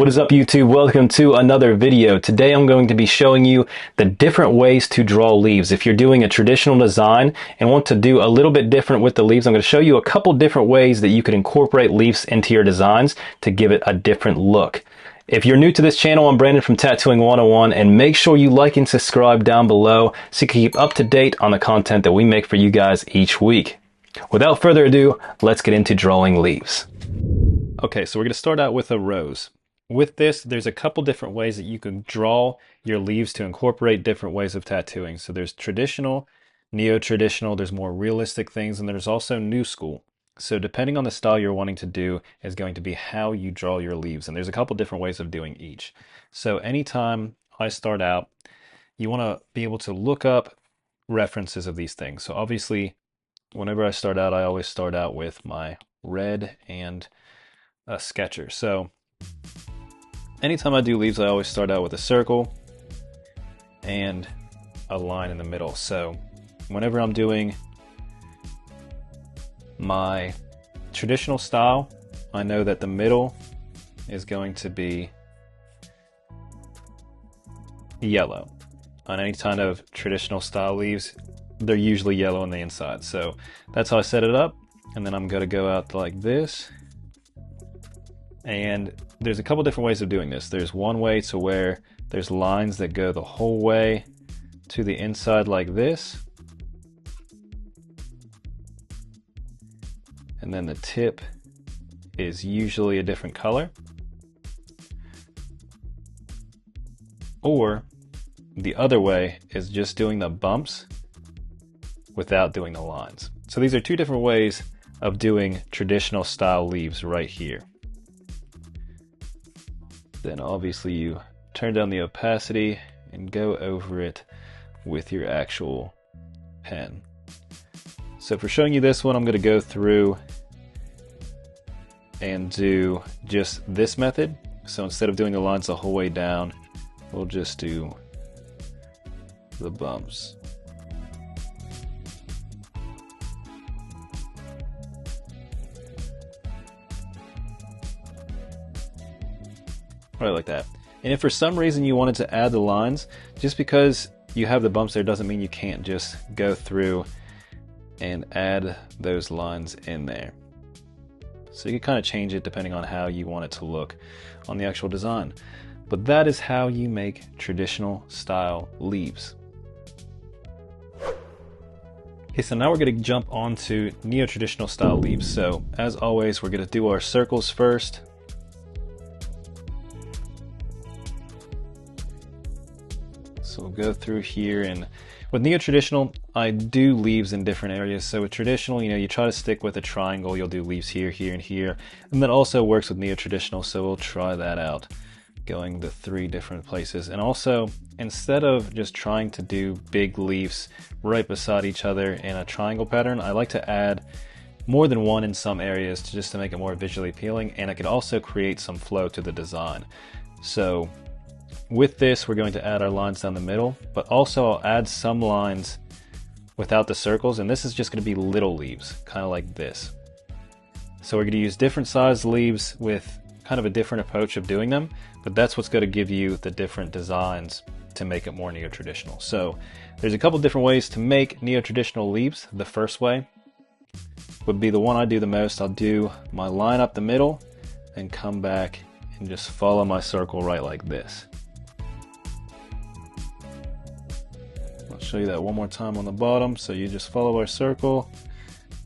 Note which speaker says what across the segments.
Speaker 1: What is up, YouTube? Welcome to another video. Today I'm going to be showing you the different ways to draw leaves. If you're doing a traditional design and want to do a little bit different with the leaves, I'm going to show you a couple different ways that you could incorporate leaves into your designs to give it a different look. If you're new to this channel, I'm Brandon from Tattooing 101, and make sure you like and subscribe down below so you can keep up to date on the content that we make for you guys each week. Without further ado, let's get into drawing leaves. Okay, so we're going to start out with a rose. With this, there's a couple different ways that you can draw your leaves to incorporate different ways of tattooing. So there's traditional, neo-traditional, there's more realistic things, and there's also new school. So depending on the style you're wanting to do is going to be how you draw your leaves. And there's a couple different ways of doing each. So anytime I start out, you want to be able to look up references of these things. So obviously, whenever I start out, I always start out with my red and a sketcher. So anytime I do leaves, I always start out with a circle and a line in the middle. So whenever I'm doing my traditional style, I know that the middle is going to be yellow. On any kind of traditional style leaves, they're usually yellow on the inside. So that's how I set it up. And then I'm going to go out like this. And there's a couple different ways of doing this. There's one way to where there's lines that go the whole way to the inside like this. And then the tip is usually a different color. Or the other way is just doing the bumps without doing the lines. So these are two different ways of doing traditional style leaves right here. Then obviously you turn down the opacity and go over it with your actual pen. So for showing you this one, I'm going to go through and do just this method. So instead of doing the lines the whole way down, we'll just do the bumps. Right, like that. And if for some reason you wanted to add the lines, just because you have the bumps there doesn't mean you can't just go through and add those lines in there. So you can kind of change it depending on how you want it to look on the actual design. But that is how you make traditional style leaves. Okay, so now we're going to jump onto neo-traditional style leaves. So as always, we're going to do our circles first. So we'll go through here, and with neo-traditional, I do leaves in different areas. So with traditional, you try to stick with a triangle. You'll do leaves here, here, and here. And that also works with neo-traditional, so we'll try that out, going to 3 different places. And also, instead of just trying to do big leaves right beside each other in a triangle pattern, I like to add more than one in some areas just to make it more visually appealing, and it could also create some flow to the design. So with this, we're going to add our lines down the middle, but also I'll add some lines without the circles, and this is just going to be little leaves, kind of like this. So we're going to use different sized leaves with kind of a different approach of doing them, but that's what's going to give you the different designs to make it more neo-traditional. So there's a couple different ways to make neo-traditional leaves. The first way would be the one I do the most. I'll do my line up the middle and come back and just follow my circle right like this. Show you that one more time on the bottom. So you just follow our circle,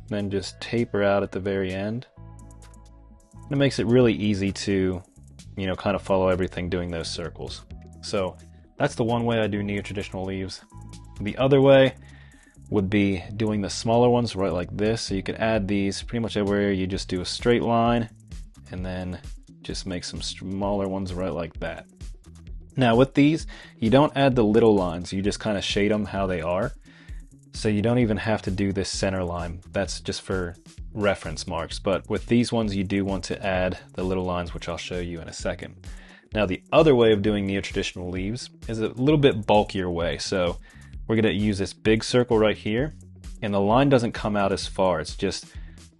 Speaker 1: then just taper out at the very end. It makes it really easy to, kind of follow everything doing those circles. So that's the one way I do neo-traditional leaves. The other way would be doing the smaller ones right like this. So you can add these pretty much everywhere. You just do a straight line and then just make some smaller ones right like that. Now with these, you don't add the little lines, you just kind of shade them how they are. So you don't even have to do this center line. That's just for reference marks. But with these ones, you do want to add the little lines, which I'll show you in a second. Now the other way of doing neo-traditional leaves is a little bit bulkier way. So we're going to use this big circle right here, and the line doesn't come out as far, it's just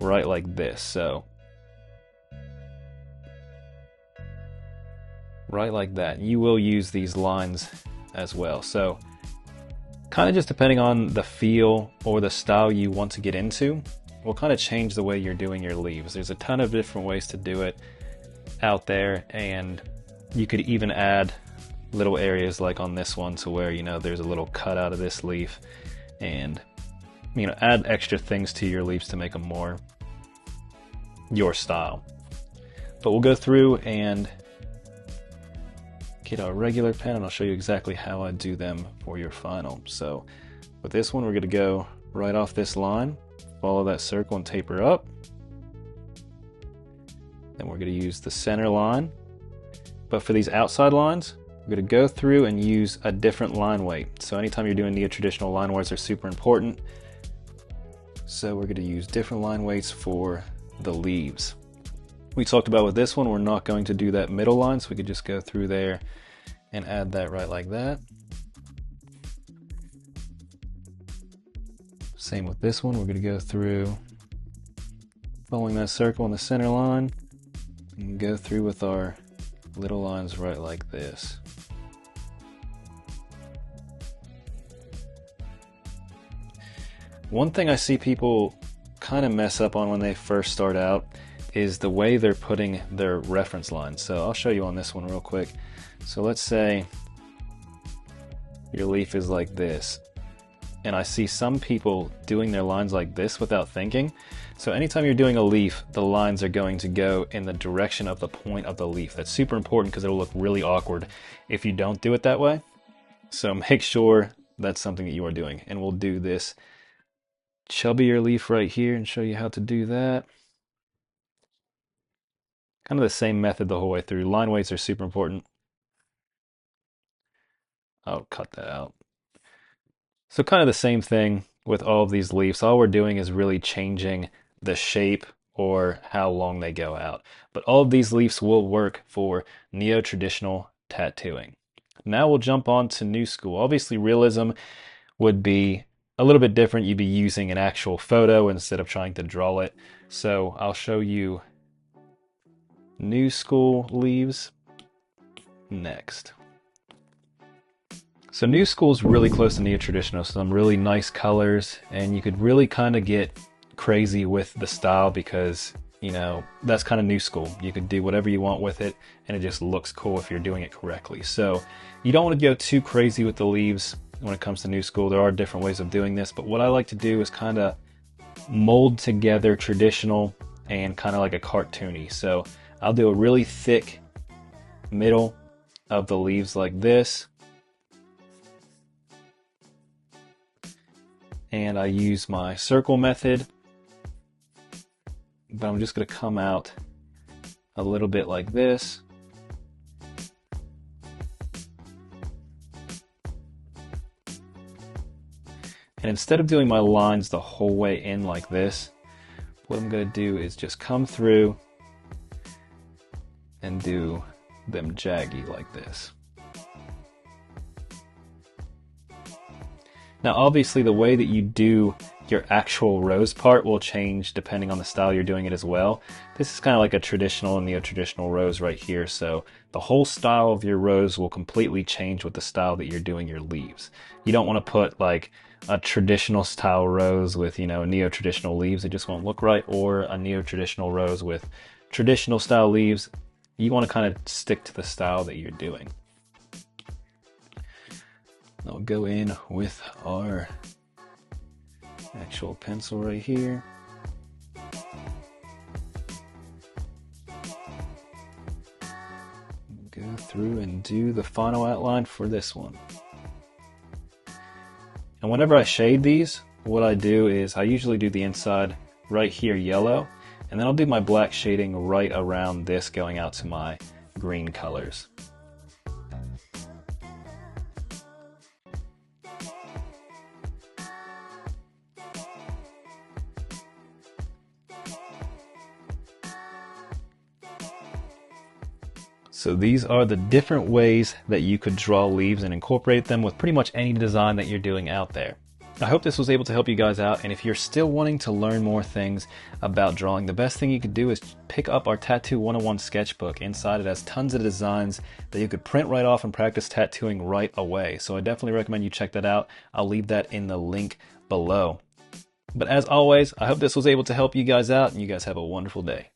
Speaker 1: right like this. So right like that. You will use these lines as well. So kind of just depending on the feel or the style you want to get into will kind of change the way you're doing your leaves. There's a ton of different ways to do it out there, and you could even add little areas like on this one to where, you know, there's a little cut out of this leaf, and, you know, add extra things to your leaves to make them more your style. But we'll go through and get our regular pen and I'll show you exactly how I do them for your final. So with this one, we're going to go right off this line, follow that circle and taper up. Then we're going to use the center line. But for these outside lines, we're going to go through and use a different line weight. So anytime you're doing neo-traditional line weights are super important. So we're going to use different line weights for the leaves. We talked about with this one, we're not going to do that middle line, so we could just go through there and add that right like that. Same with this one, we're going to go through following that circle in the center line and go through with our little lines right like this. One thing I see people kind of mess up on when they first start out is the way they're putting their reference lines. So I'll show you on this one real quick. So let's say your leaf is like this, and I see some people doing their lines like this without thinking. So anytime you're doing a leaf, the lines are going to go in the direction of the point of the leaf. That's super important because it'll look really awkward if you don't do it that way. So make sure that's something that you are doing. And we'll do this chubbier leaf right here and show you how to do that. Kind of the same method the whole way through. Line weights are super important. I'll cut that out. So kind of the same thing with all of these leaves. All we're doing is really changing the shape or how long they go out. But all of these leaves will work for neo-traditional tattooing. Now we'll jump on to new school. Obviously realism would be a little bit different. You'd be using an actual photo instead of trying to draw it. So I'll show you new school leaves next. So new school is really close to neo-traditional, some really nice colors, and you could really kind of get crazy with the style because, you know, that's kind of new school. You could do whatever you want with it and it just looks cool if you're doing it correctly. So you don't want to go too crazy with the leaves when it comes to new school. There are different ways of doing this, but what I like to do is kind of mold together traditional and kind of like a cartoony. So I'll do a really thick middle of the leaves like this. And I use my circle method, but I'm just going to come out a little bit like this. And instead of doing my lines the whole way in like this, what I'm going to do is just come through and do them jaggy like this. Now obviously the way that you do your actual rose part will change depending on the style you're doing it as well. This is kind of like a traditional and neo-traditional rose right here, so the whole style of your rose will completely change with the style that you're doing your leaves. You don't want to put like a traditional style rose with, you know, neo-traditional leaves. It just won't look right, or a neo-traditional rose with traditional style leaves. You want to kind of stick to the style that you're doing. I'll go in with our actual pencil right here. Go through and do the final outline for this one. And whenever I shade these, what I do is I usually do the inside right here yellow, and then I'll do my black shading right around this going out to my green colors. So these are the different ways that you could draw leaves and incorporate them with pretty much any design that you're doing out there. I hope this was able to help you guys out, and if you're still wanting to learn more things about drawing, the best thing you could do is pick up our Tattoo 101 sketchbook. Inside it has tons of designs that you could print right off and practice tattooing right away. So I definitely recommend you check that out. I'll leave that in the link below. But as always, I hope this was able to help you guys out, and you guys have a wonderful day.